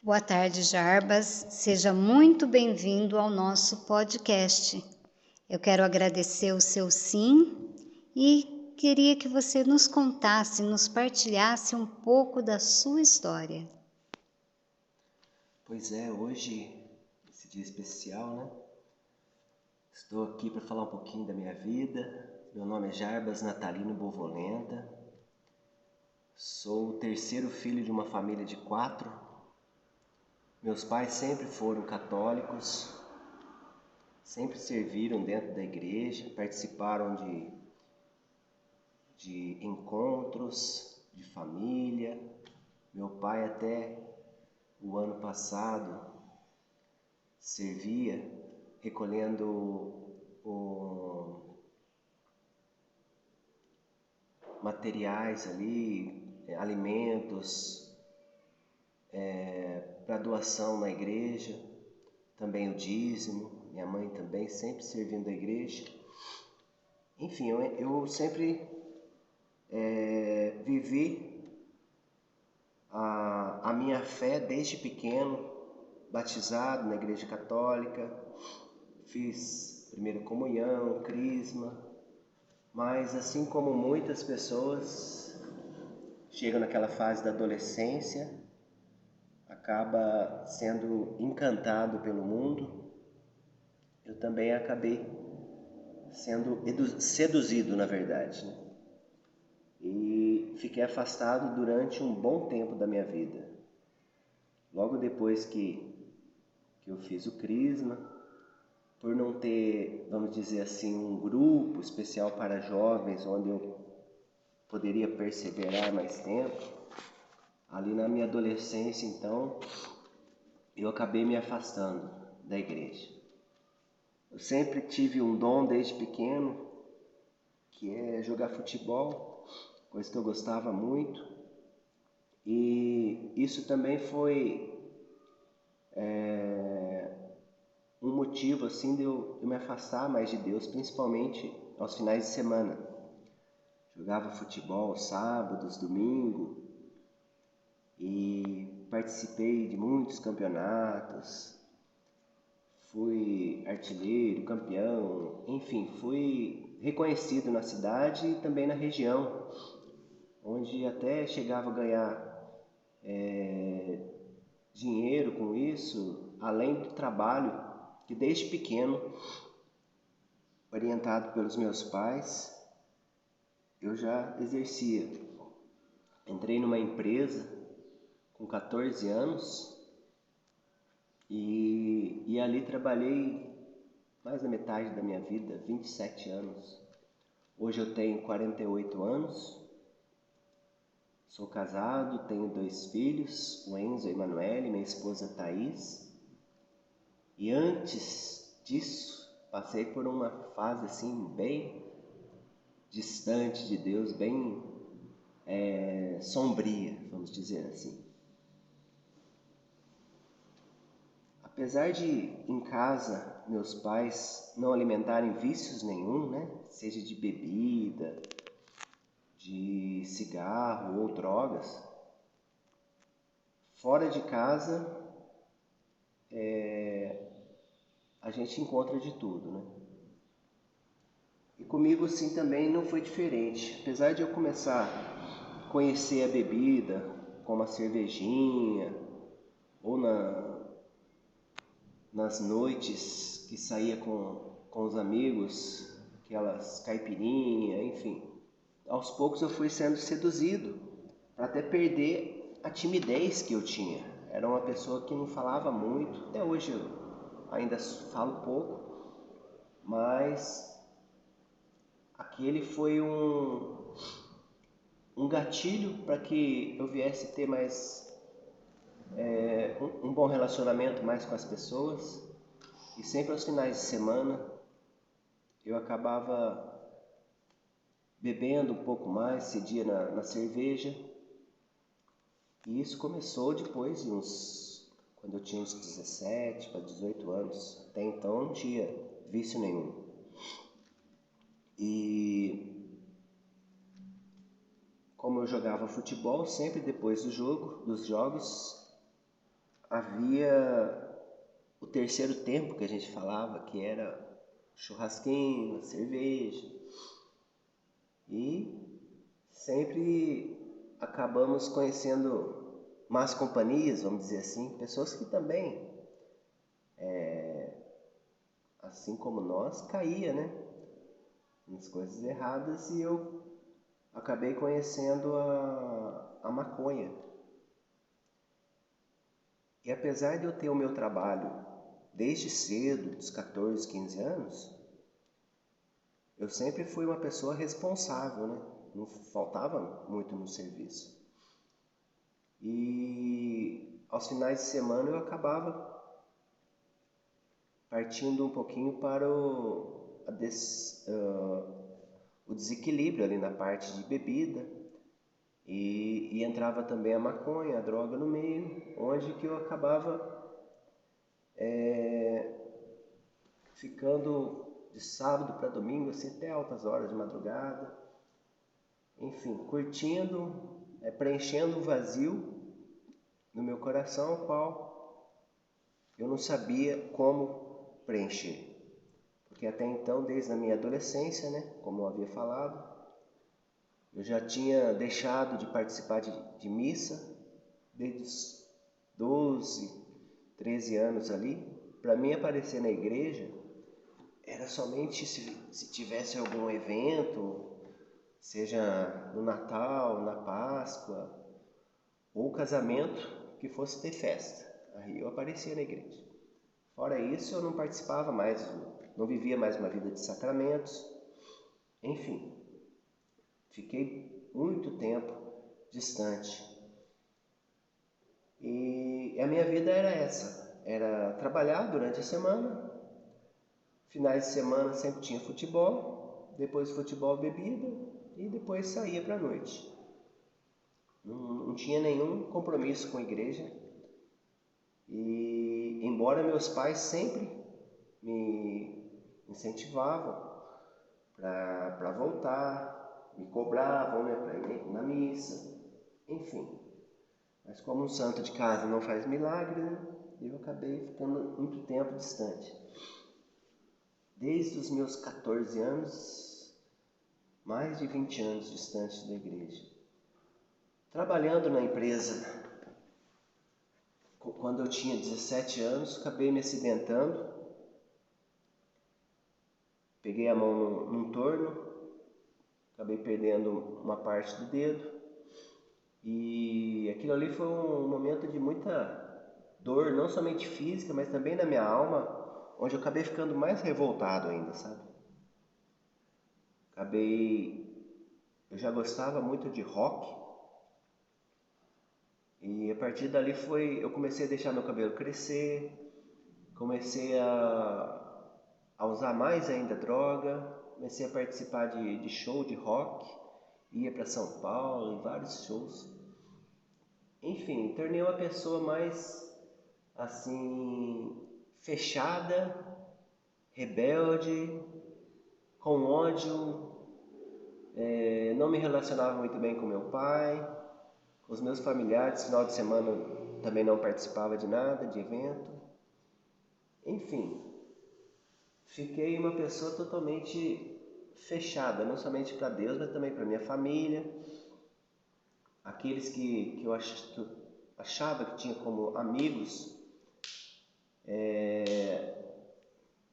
Boa tarde, Jarbas. Seja muito bem-vindo ao nosso podcast. Eu quero agradecer o seu sim e queria que você nos contasse, nos partilhasse um pouco da sua história. Pois é, hoje, esse dia especial, né? Estou aqui para falar um pouquinho da minha vida. Meu nome é Jarbas Natalino Bovolenta. Sou o terceiro filho de uma família de 4. Meus pais sempre foram católicos, sempre serviram dentro da igreja, participaram de encontros de família. Meu pai até o ano passado servia recolhendo materiais ali, alimentos, para doação na igreja, também o dízimo, minha mãe também sempre servindo a igreja. Enfim, eu sempre vivi a minha fé desde pequeno, batizado na igreja católica, fiz primeira comunhão, crisma, mas assim como muitas pessoas chegam naquela fase da adolescência, acaba sendo encantado pelo mundo, eu também acabei sendo seduzido, na verdade, né? E fiquei afastado durante um bom tempo da minha vida. Logo depois que eu fiz o crisma, por não ter, vamos dizer assim, um grupo especial para jovens, onde eu poderia perseverar mais tempo, ali na minha adolescência, então, eu acabei me afastando da igreja. Eu sempre tive um dom desde pequeno, que é jogar futebol, coisa que eu gostava muito. E isso também foi um motivo assim de eu me afastar mais de Deus, principalmente aos finais de semana. Jogava futebol sábados, domingo e participei de muitos campeonatos. Fui artilheiro, campeão, enfim, fui reconhecido na cidade e também na região, onde até chegava a ganhar dinheiro com isso, além do trabalho que desde pequeno, orientado pelos meus pais, eu já exercia. Entrei numa empresa com 14 anos e ali trabalhei mais da metade da minha vida, 27 anos. Hoje eu tenho 48 anos, sou casado, tenho 2 filhos, o Enzo e a Emanuele, minha esposa Thaís. E antes disso, passei por uma fase assim bem distante de Deus, bem sombria, vamos dizer assim. Apesar de em casa meus pais não alimentarem vícios nenhum, né? Seja de bebida, de cigarro ou drogas, fora de casa a gente encontra de tudo, né? E comigo assim também não foi diferente. Apesar de eu começar a conhecer a bebida, como a cervejinha, ou nas noites que saía com os amigos, aquelas caipirinha, enfim. Aos poucos eu fui sendo seduzido, para até perder a timidez que eu tinha. Era uma pessoa que não falava muito, até hoje eu ainda falo pouco, mas aquele foi um gatilho para que eu viesse ter mais um bom relacionamento mais com as pessoas. E sempre aos finais de semana eu acabava bebendo um pouco mais, cedia na cerveja. E isso começou depois de quando eu tinha uns 17 para 18 anos. Até então eu não tinha vício nenhum. E como eu jogava futebol, sempre depois dos jogos, havia o terceiro tempo que a gente falava, que era churrasquinho, cerveja. E sempre acabamos conhecendo más companhias, vamos dizer assim, pessoas que também, assim como nós, caía, né, nas coisas erradas, e eu acabei conhecendo a maconha. E apesar de eu ter o meu trabalho desde cedo, dos 14, 15 anos, eu sempre fui uma pessoa responsável, né? Não faltava muito no serviço. E aos finais de semana eu acabava partindo um pouquinho para o desequilíbrio ali na parte de bebida. E entrava também a maconha, a droga no meio, onde que eu acabava ficando de sábado para domingo, assim, até altas horas de madrugada. Enfim, curtindo, preenchendo o vazio no meu coração, o qual eu não sabia como preencher. Porque até então, desde a minha adolescência, né, como eu havia falado, eu já tinha deixado de participar de missa desde os 12, 13 anos ali. Para mim aparecer na igreja era somente se tivesse algum evento, seja no Natal, na Páscoa, ou casamento, que fosse ter festa. Aí eu aparecia na igreja. Fora isso, eu não participava mais, não vivia mais uma vida de sacramentos. Enfim, fiquei muito tempo distante. E a minha vida era essa, era trabalhar durante a semana, finais de semana sempre tinha futebol, depois futebol, bebida, e depois saía para a noite. Não tinha nenhum compromisso com a igreja. E embora meus pais sempre me incentivavam para voltar, me cobravam, né, para ir na missa, enfim. Mas como um santo de casa não faz milagre, né, eu acabei ficando muito tempo distante. Desde os meus 14 anos, mais de 20 anos distante da igreja. Trabalhando na empresa, quando eu tinha 17 anos, acabei me acidentando. Peguei a mão num torno, acabei perdendo uma parte do dedo. E aquilo ali foi um momento de muita dor, não somente física, mas também na minha alma, onde eu acabei ficando mais revoltado ainda, sabe? Eu já gostava muito de rock, e a partir dali eu comecei a deixar meu cabelo crescer, comecei a usar mais ainda droga, comecei a participar de show de rock, ia para São Paulo, em vários shows. Enfim, tornei uma pessoa mais, assim, fechada, rebelde, com ódio. Não me relacionava muito bem com meu pai, com os meus familiares. Final de semana também não participava de nada, de evento. Enfim, fiquei uma pessoa totalmente fechada, não somente para Deus, mas também para minha família. Aqueles que eu achava que tinha como amigos,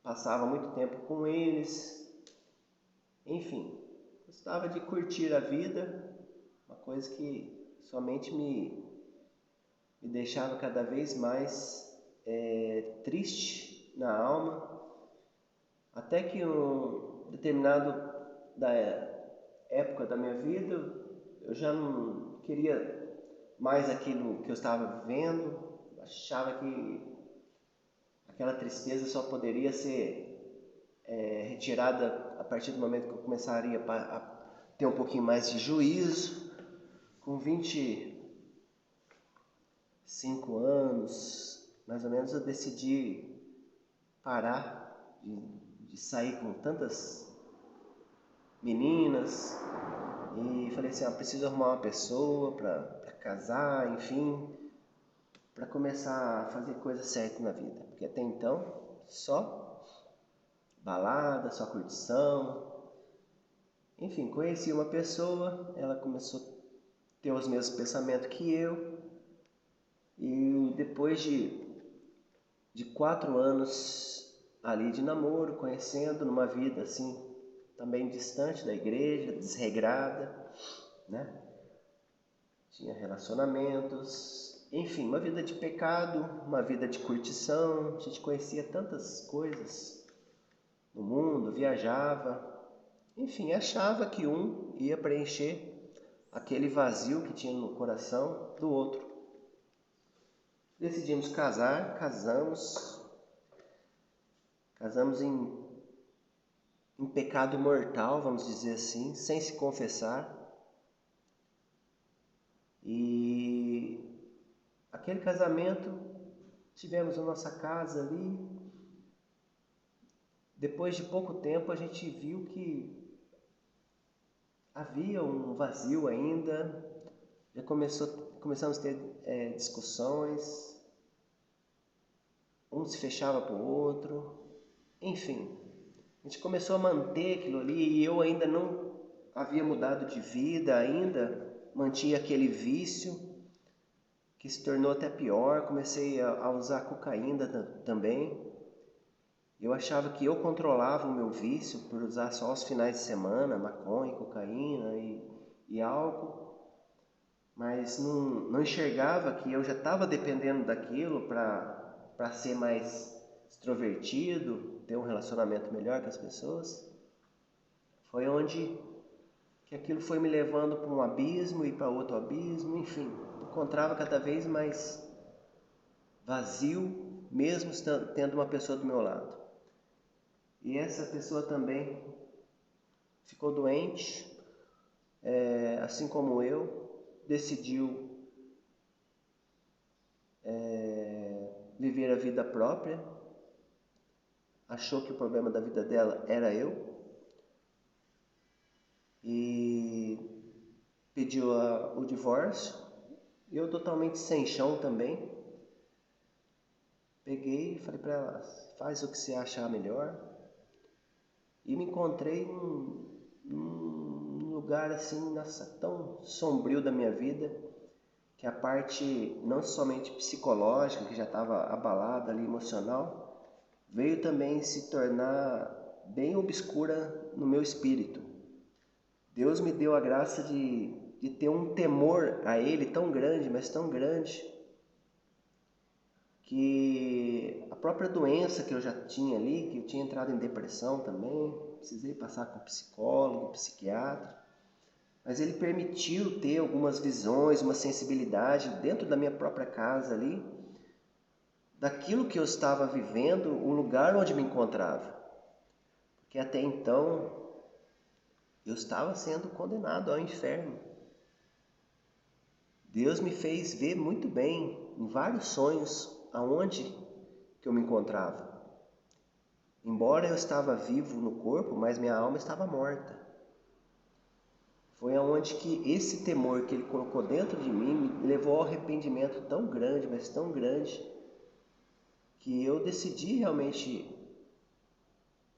passava muito tempo com eles. Enfim, gostava de curtir a vida, uma coisa que somente me deixava cada vez mais triste na alma, até que um determinado da época da minha vida eu já não queria mais aquilo que eu estava vivendo, achava que aquela tristeza só poderia ser retirada a partir do momento que eu começaria a ter um pouquinho mais de juízo. Com 25 anos, mais ou menos, eu decidi parar de sair com tantas meninas e falei assim, preciso arrumar uma pessoa para casar, enfim, para começar a fazer coisa certa na vida. Porque até então, só balada, só curtição. Enfim, conheci uma pessoa, ela começou a ter os mesmos pensamentos que eu. E depois de 4 anos ali de namoro, conhecendo, numa vida assim, também distante da igreja, desregrada, né? Tinha relacionamentos, enfim, uma vida de pecado, uma vida de curtição. A gente conhecia tantas coisas no mundo, viajava, enfim, achava que um ia preencher aquele vazio que tinha no coração do outro. Decidimos casar, casamos em pecado mortal, vamos dizer assim, sem se confessar. E aquele casamento, tivemos a nossa casa ali. Depois de pouco tempo a gente viu que havia um vazio ainda. Já começamos a ter discussões, um se fechava para o outro, enfim. A gente começou a manter aquilo ali e eu ainda não havia mudado de vida, ainda mantinha aquele vício que se tornou até pior. Comecei a usar cocaína também. Eu achava que eu controlava o meu vício por usar só aos finais de semana, maconha, cocaína e álcool, mas não enxergava que eu já estava dependendo daquilo para ser mais extrovertido, ter um relacionamento melhor com as pessoas. Foi onde que aquilo foi me levando para um abismo e para outro abismo, enfim, encontrava cada vez mais vazio, mesmo tendo uma pessoa do meu lado. E essa pessoa também ficou doente, assim como eu, decidiu viver a vida própria, achou que o problema da vida dela era eu e pediu o divórcio. Eu totalmente sem chão também, peguei e falei para ela, faz o que você achar melhor. E me encontrei num lugar assim, nossa, tão sombrio da minha vida, que a parte não somente psicológica, que já estava abalada ali, emocional, veio também se tornar bem obscura no meu espírito. Deus me deu a graça de ter um temor a Ele tão grande, mas tão grande, que a própria doença que eu já tinha ali, que eu tinha entrado em depressão também, precisei passar com psicólogo, psiquiatra, mas ele permitiu ter algumas visões, uma sensibilidade dentro da minha própria casa ali, daquilo que eu estava vivendo, o lugar onde me encontrava. Porque até então eu estava sendo condenado ao inferno. Deus me fez ver muito bem, em vários sonhos, aonde que eu me encontrava. Embora eu estava vivo no corpo, mas minha alma estava morta. Foi aonde que esse temor que Ele colocou dentro de mim me levou ao arrependimento tão grande, mas tão grande, que eu decidi realmente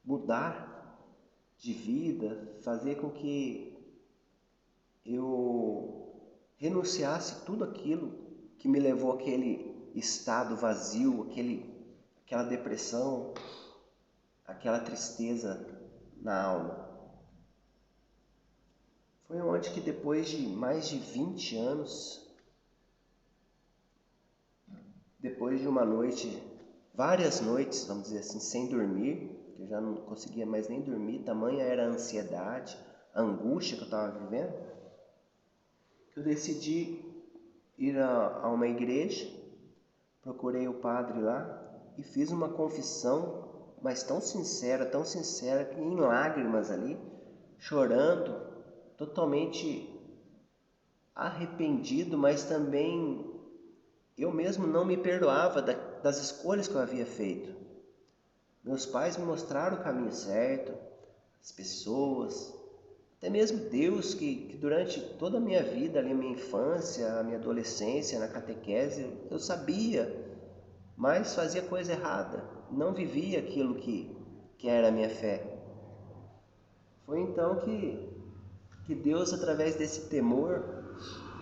mudar de vida, fazer com que eu renunciasse tudo aquilo que me levou àquele estado vazio, aquela depressão, aquela tristeza na alma. Foi onde que depois de mais de 20 anos, depois de uma noite, várias noites, vamos dizer assim, sem dormir, que eu já não conseguia mais nem dormir, tamanha era a ansiedade, a angústia que eu estava vivendo, que eu decidi ir a uma igreja, procurei o padre lá e fiz uma confissão, mas tão sincera, que em lágrimas ali, chorando, totalmente arrependido, mas também eu mesmo não me perdoava das escolhas que eu havia feito. Meus pais me mostraram o caminho certo, as pessoas, Até mesmo Deus, que durante toda a minha vida, ali, a minha infância, a minha adolescência, na catequese, eu sabia, mas fazia coisa errada, não vivia aquilo que era a minha fé. Foi então que Deus, através desse temor,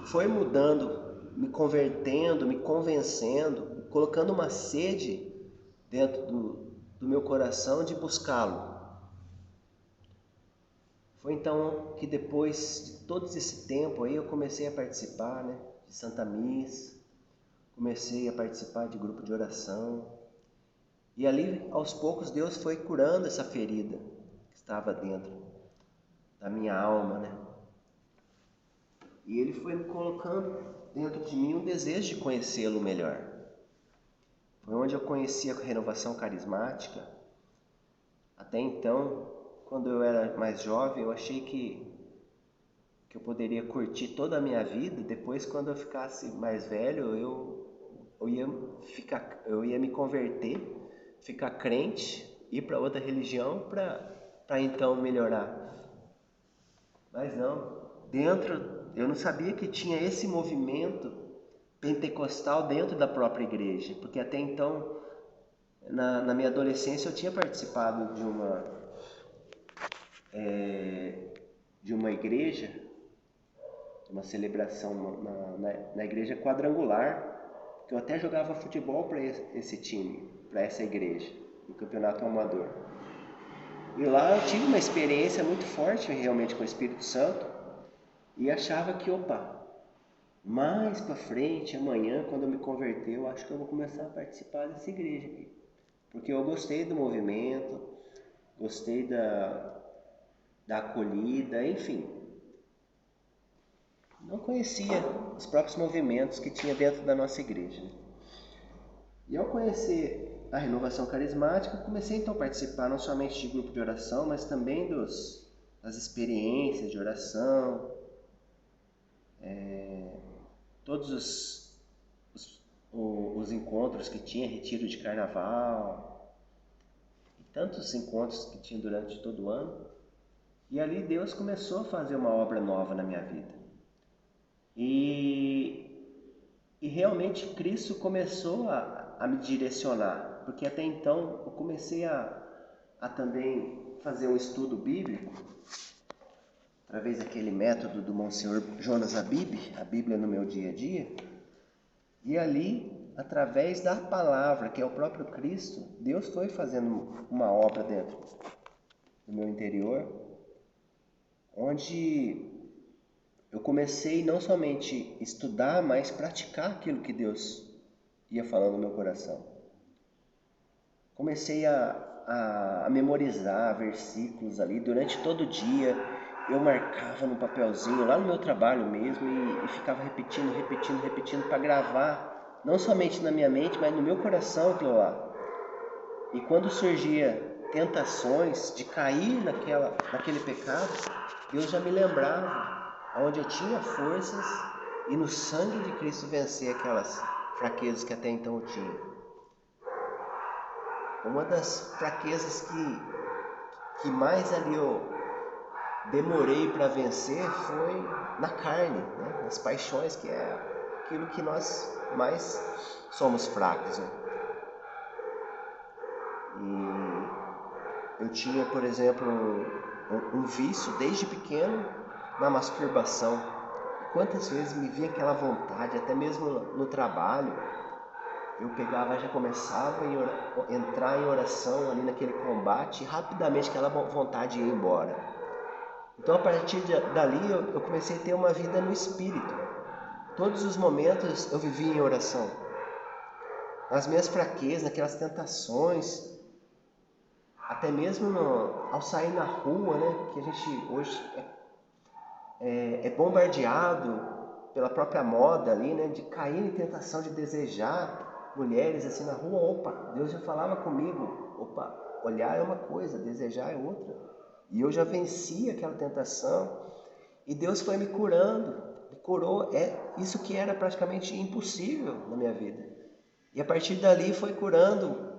foi mudando, me convertendo, me convencendo, colocando uma sede dentro do meu coração de buscá-lo. Foi então que depois de todo esse tempo aí eu comecei a participar, né, de Santa Missa, comecei a participar de grupo de oração. E ali, aos poucos, Deus foi curando essa ferida que estava dentro da minha alma, né? E Ele foi me colocando dentro de mim um desejo de conhecê-lo melhor. Foi onde eu conheci a renovação carismática. Até então, quando eu era mais jovem, eu achei que eu poderia curtir toda a minha vida. Depois, quando eu ficasse mais velho, eu ia me converter, ficar crente, ir para outra religião para então melhorar. Mas não, eu não sabia que tinha esse movimento pentecostal dentro da própria igreja, porque até então, na minha adolescência, eu tinha participado de uma igreja, uma celebração na igreja quadrangular, que eu até jogava futebol para esse time, para essa igreja, no campeonato amador. E lá eu tive uma experiência muito forte realmente com o Espírito Santo e achava que, mais para frente, amanhã, quando eu me converter, eu acho que eu vou começar a participar dessa igreja aqui. Porque eu gostei do movimento, gostei da acolhida, enfim. Não conhecia os próprios movimentos que tinha dentro da nossa igreja. E ao conhecer a renovação carismática, comecei então a participar não somente de grupo de oração, mas também das experiências de oração, todos os encontros que tinha, retiro de carnaval, e tantos encontros que tinha durante todo o ano. E ali Deus começou a fazer uma obra nova na minha vida. E realmente Cristo começou a me direcionar, porque até então eu comecei a também fazer um estudo bíblico, através daquele método do Monsenhor Jonas Abib, a Bíblia no meu dia a dia, e ali, através da palavra, que é o próprio Cristo, Deus foi fazendo uma obra dentro do meu interior, onde eu comecei não somente a estudar, mas praticar aquilo que Deus ia falando no meu coração. Comecei a memorizar versículos ali durante todo o dia. Eu marcava no papelzinho, lá no meu trabalho mesmo, e ficava repetindo para gravar, não somente na minha mente, mas no meu coração aquilo lá. E quando surgia tentações de cair naquele pecado, Deus já me lembrava onde eu tinha forças e no sangue de Cristo vencer aquelas fraquezas que até então eu tinha. Uma das fraquezas que mais ali eu demorei para vencer foi na carne, né? Nas paixões, que é aquilo que nós mais somos fracos, né? E eu tinha, por exemplo, um vício desde pequeno na masturbação. Quantas vezes me vinha aquela vontade, até mesmo no trabalho, eu pegava, já começava a entrar em oração ali naquele combate, e rapidamente aquela vontade ia embora. Então, a partir dali, eu comecei a ter uma vida no Espírito. Todos os momentos eu vivia em oração. Nas minhas fraquezas, naquelas tentações, até mesmo ao sair na rua, né, que a gente hoje é bombardeado pela própria moda ali, né, de cair em tentação de desejar mulheres assim na rua. Deus já falava comigo, olhar é uma coisa, desejar é outra. E eu já venci aquela tentação e Deus foi me curando, me curou, isso que era praticamente impossível na minha vida. E a partir dali foi curando,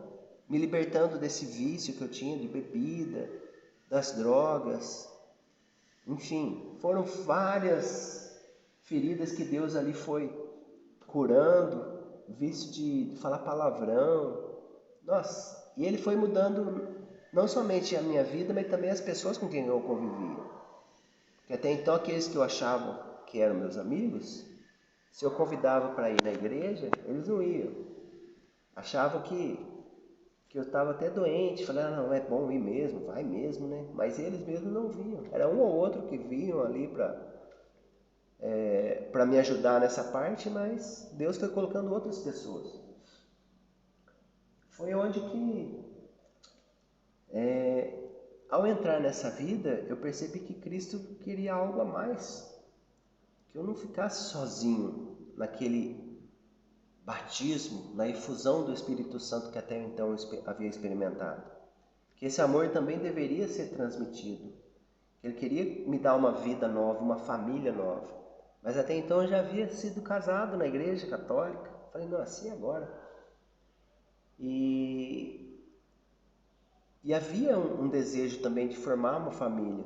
me libertando desse vício que eu tinha de bebida, das drogas. Enfim, foram várias feridas que Deus ali foi curando, vício de falar palavrão. Nossa, e Ele foi mudando não somente a minha vida, mas também as pessoas com quem eu convivia. Porque até então aqueles que eu achava que eram meus amigos, se eu convidava para ir na igreja, eles não iam. Achavam que eu estava até doente, falei, não, é bom ir mesmo, vai mesmo, né? Mas eles mesmos não viam. Era um ou outro que vinham ali para me ajudar nessa parte, mas Deus foi colocando outras pessoas. Foi onde que, ao entrar nessa vida, eu percebi que Cristo queria algo a mais. Que eu não ficasse sozinho naquele batismo, na efusão do Espírito Santo que até então eu havia experimentado. Que esse amor também deveria ser transmitido. Ele queria me dar uma vida nova, uma família nova. Mas até então eu já havia sido casado na igreja católica. Falei, não, assim agora. E havia um desejo também de formar uma família.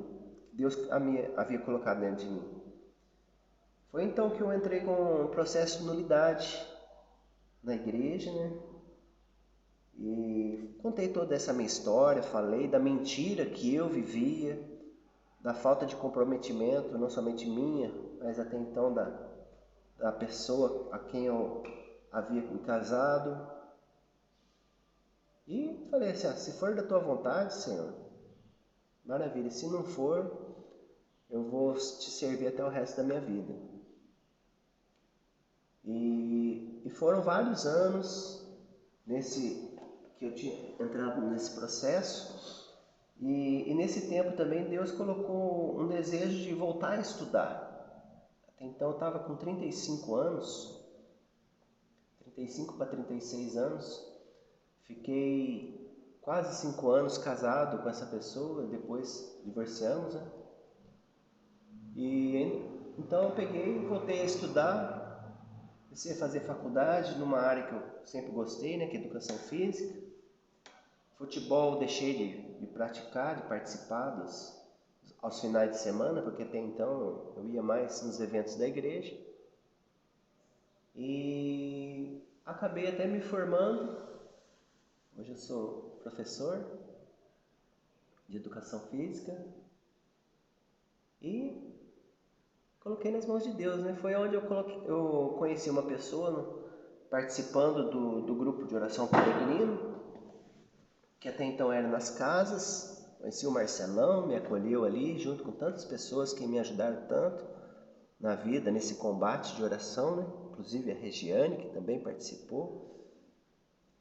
Deus havia colocado dentro de mim. Foi então que eu entrei com um processo de nulidade na igreja, né? E contei toda essa minha história, falei da mentira que eu vivia, da falta de comprometimento, não somente minha, mas até então da pessoa a quem eu havia me casado. E falei assim, se for da tua vontade, Senhor, maravilha, se não for, eu vou te servir até o resto da minha vida. E foram vários anos que eu tinha entrado nesse processo, e nesse tempo também Deus colocou um desejo de voltar a estudar. Até então eu estava com 35 anos, 35 para 36 anos, fiquei quase 5 anos casado com essa pessoa, depois divorciamos, né? E então eu peguei e voltei a estudar. Comecei a fazer faculdade numa área que eu sempre gostei, né, que é educação física. Futebol deixei de praticar, de participar aos finais de semana, porque até então eu ia mais nos eventos da igreja. E acabei até me formando. Hoje eu sou professor de educação física. E coloquei nas mãos de Deus, né? Foi onde eu conheci uma pessoa participando do grupo de oração peregrino, que até então era nas casas. Conheci o Marcelão, me acolheu ali, junto com tantas pessoas que me ajudaram tanto na vida, nesse combate de oração, né? Inclusive a Regiane, que também participou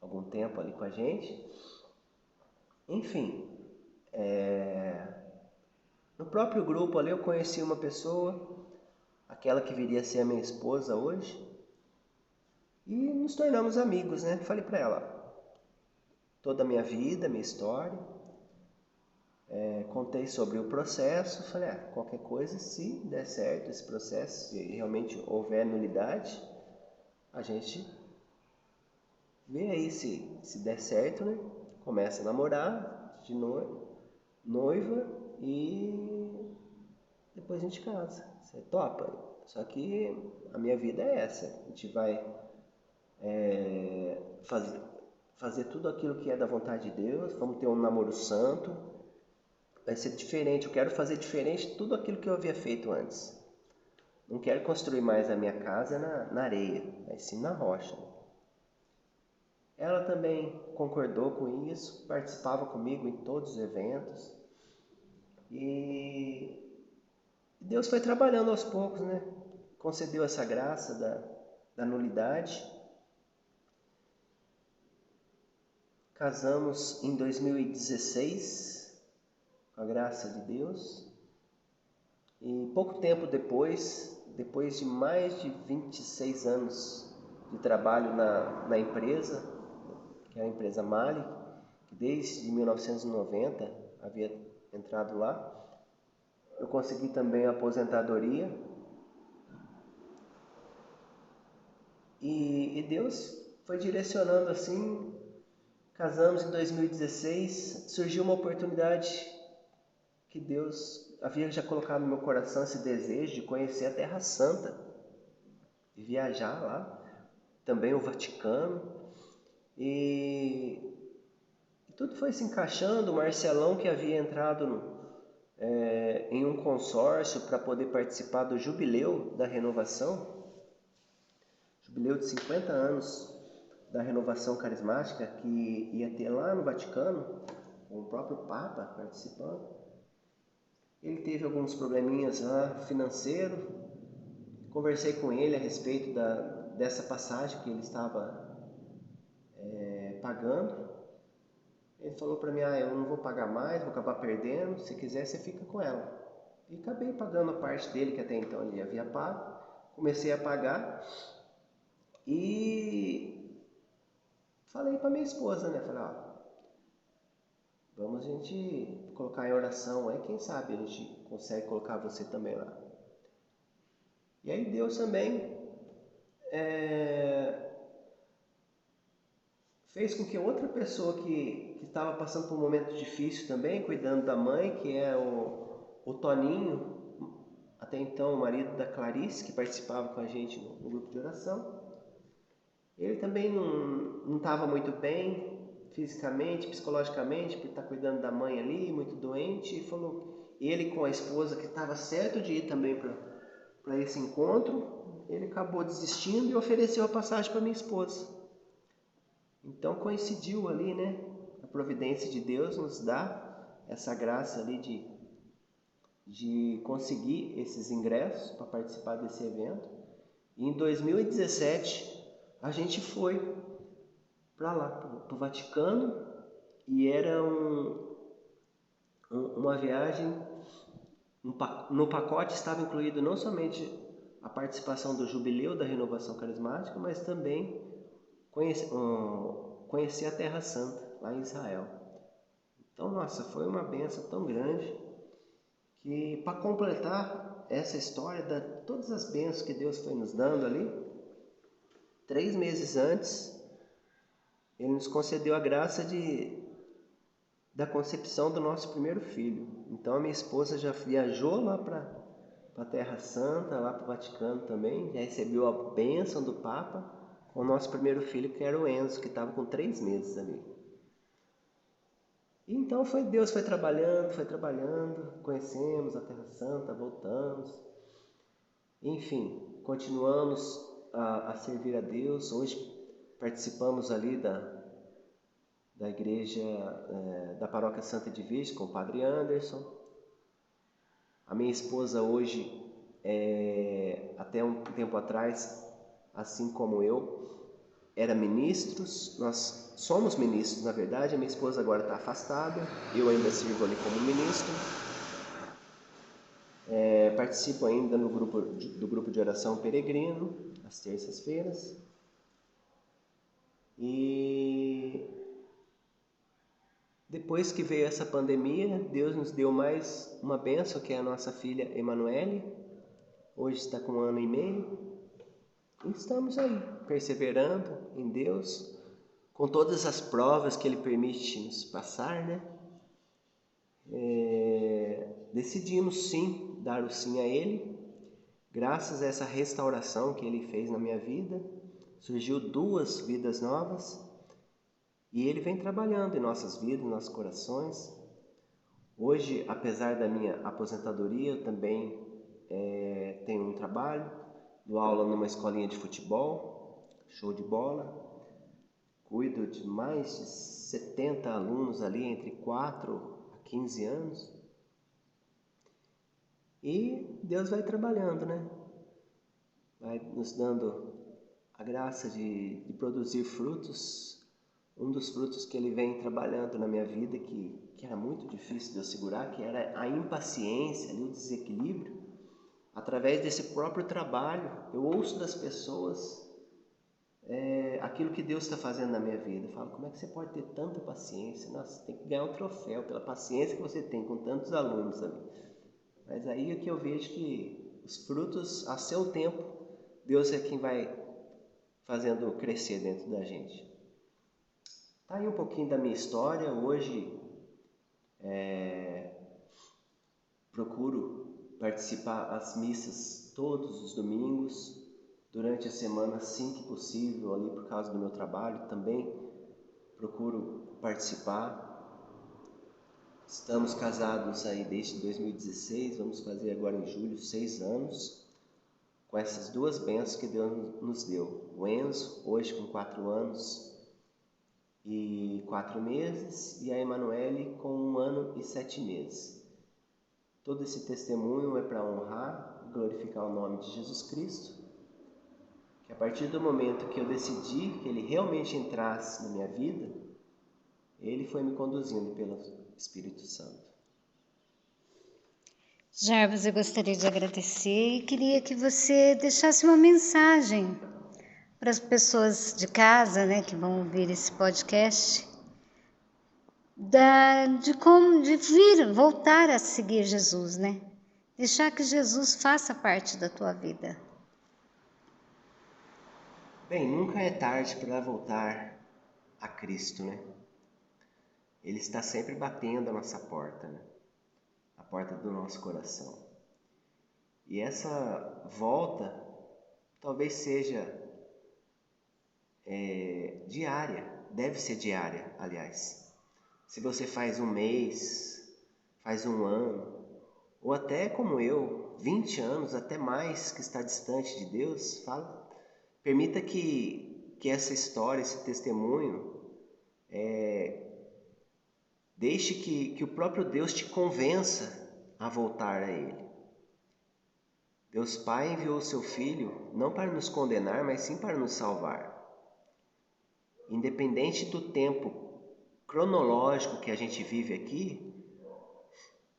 algum tempo ali com a gente. Enfim, no próprio grupo ali eu conheci uma pessoa, aquela que viria a ser a minha esposa hoje, e nos tornamos amigos, né? Falei para ela toda a minha vida, minha história, contei sobre o processo, falei, qualquer coisa, se der certo esse processo, se realmente houver nulidade, a gente vê aí se der certo, né? Começa a namorar de noiva e depois a gente casa. Você topa? Só que a minha vida é essa. A gente vai fazer tudo aquilo que é da vontade de Deus. Vamos ter um namoro santo. Vai ser diferente. Eu quero fazer diferente de tudo aquilo que eu havia feito antes. Não quero construir mais a minha casa na areia, mas sim na rocha. Ela também concordou com isso, participava comigo em todos os eventos. E Deus foi trabalhando aos poucos, né? Concedeu essa graça da nulidade. Casamos em 2016, com a graça de Deus. E pouco tempo depois de mais de 26 anos de trabalho na empresa, que é a empresa Mali, que desde 1990 havia entrado lá, eu consegui também a aposentadoria. E Deus foi direcionando assim. Casamos em 2016, surgiu uma oportunidade que Deus havia já colocado no meu coração esse desejo de conhecer a Terra Santa, de viajar lá, também o Vaticano, e tudo foi se encaixando. O Marcelão, que havia entrado em um consórcio para poder participar do jubileu da renovação, jubileu de 50 anos da renovação carismática, que ia ter lá no Vaticano, com o próprio Papa participando. Ele teve alguns probleminhas lá financeiro. Conversei com ele a respeito dessa passagem que ele estava pagando. Ele falou para mim: eu não vou pagar mais, vou acabar perdendo, se quiser você fica com ela. E acabei pagando a parte dele, que até então ele havia pago. Comecei a pagar e falei para minha esposa, né? Falei: vamos a gente colocar em oração, quem sabe a gente consegue colocar você também lá. E aí Deus também fez com que outra pessoa que estava passando por um momento difícil também, cuidando da mãe, que é o Toninho, até então o marido da Clarice, que participava com a gente no grupo de oração. Ele também não estava muito bem fisicamente, psicologicamente, por estar cuidando da mãe ali, muito doente, e falou, ele com a esposa, que estava certo de ir também para esse encontro, ele acabou desistindo e ofereceu a passagem para minha esposa. Então coincidiu ali, né? A providência de Deus nos dá essa graça ali de conseguir esses ingressos para participar desse evento. E em 2017 a gente foi para lá, para o Vaticano, e era uma viagem. No pacote estava incluído não somente a participação do jubileu da renovação carismática, mas também conhecer a Terra Santa, lá em Israel. Então, nossa, foi uma bênção tão grande que, para completar essa história de todas as bênçãos que Deus foi nos dando ali, 3 meses antes, Ele nos concedeu a graça da concepção do nosso primeiro filho. Então, a minha esposa já viajou lá para a Terra Santa, lá para o Vaticano também, já recebeu a bênção do Papa, com o nosso primeiro filho, que era o Enzo, que estava com 3 meses ali. E então Deus foi trabalhando, conhecemos a Terra Santa, voltamos. Enfim, continuamos a servir a Deus. Hoje participamos ali da igreja da Paróquia Santa Edvige com o Padre Anderson. A minha esposa hoje, até um tempo atrás, assim como eu, era ministros. Nós somos ministros, na verdade. A minha esposa agora está afastada, eu ainda sirvo ali como ministro. Participo ainda do grupo de oração peregrino, às terças-feiras. E depois que veio essa pandemia, Deus nos deu mais uma bênção, que é a nossa filha Emanuele. Hoje está com 1 ano e meio. E estamos aí, perseverando em Deus, com todas as provas que Ele permite nos passar, né? Decidimos sim, dar o sim a Ele. Graças a essa restauração que Ele fez na minha vida, surgiu 2 vidas novas. E Ele vem trabalhando em nossas vidas, em nossos corações. Hoje, apesar da minha aposentadoria, eu também tenho um trabalho, dou aula numa escolinha de futebol, show de bola. Cuido de mais de 70 alunos ali, entre 4 a 15 anos. E Deus vai trabalhando, né? Vai nos dando a graça de produzir frutos. Um dos frutos que Ele vem trabalhando na minha vida, que era muito difícil de eu segurar, que era a impaciência, o desequilíbrio. Através desse próprio trabalho, eu ouço das pessoas aquilo que Deus está fazendo na minha vida. Eu falo, como é que você pode ter tanta paciência? Nossa, você tem que ganhar um troféu pela paciência que você tem com tantos alunos ali. Mas aí é que eu vejo que os frutos, a seu tempo, Deus é quem vai fazendo crescer dentro da gente. Tá aí um pouquinho da minha história. Hoje procuro participar das missas todos os domingos, durante a semana, assim que possível, ali por causa do meu trabalho também procuro participar. Estamos casados aí desde 2016, vamos fazer agora em julho 6 anos, com essas duas bênçãos que Deus nos deu. O Enzo, hoje com 4 anos e 4 meses, e a Emanuele com 1 ano e 7 meses. Todo esse testemunho é para honrar e glorificar o nome de Jesus Cristo, que a partir do momento que eu decidi que Ele realmente entrasse na minha vida, Ele foi me conduzindo pelo Espírito Santo. Jarbas, eu gostaria de agradecer e queria que você deixasse uma mensagem para as pessoas de casa, né, que vão ouvir esse podcast, de voltar a seguir Jesus, né? Deixar que Jesus faça parte da tua vida. Bem, nunca é tarde para voltar a Cristo, né? Ele está sempre batendo a nossa porta, né? A porta do nosso coração. E essa volta talvez seja diária, deve ser diária, aliás. Se você faz 1 mês, faz 1 ano, ou até como eu, 20 anos, até mais, que está distante de Deus, permita que essa história, esse testemunho, deixe que o próprio Deus te convença a voltar a Ele. Deus Pai enviou o seu Filho não para nos condenar, mas sim para nos salvar. Independente do tempo cronológico que a gente vive aqui,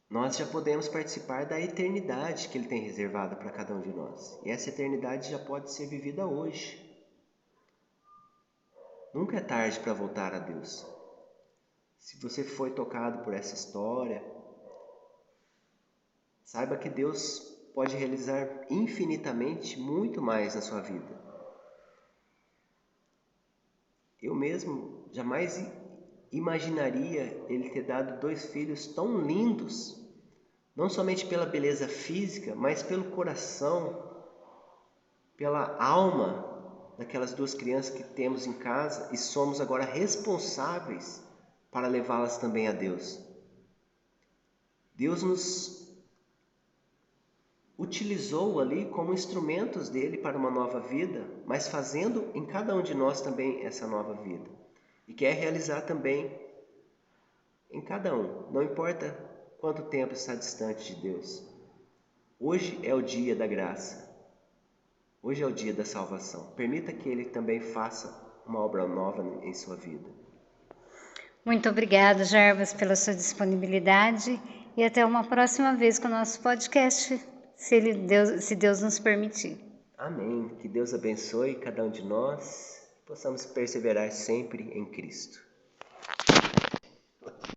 nós já podemos participar da eternidade que Ele tem reservado para cada um de nós. E essa eternidade já pode ser vivida hoje. Nunca é tarde para voltar a Deus. Se você foi tocado por essa história, saiba que Deus pode realizar infinitamente muito mais na sua vida. Eu mesmo jamais imaginaria Ele ter dado 2 filhos tão lindos, não somente pela beleza física, mas pelo coração, pela alma daquelas 2 crianças que temos em casa e somos agora responsáveis para levá-las também a Deus. Deus nos utilizou ali como instrumentos dele para uma nova vida, mas fazendo em cada um de nós também essa nova vida. E quer realizar também em cada um, não importa quanto tempo está distante de Deus. Hoje é o dia da graça, hoje é o dia da salvação. Permita que Ele também faça uma obra nova em sua vida. Muito obrigada, Jarbas, pela sua disponibilidade e até uma próxima vez com o nosso podcast, se Deus nos permitir. Amém. Que Deus abençoe cada um de nós e possamos perseverar sempre em Cristo.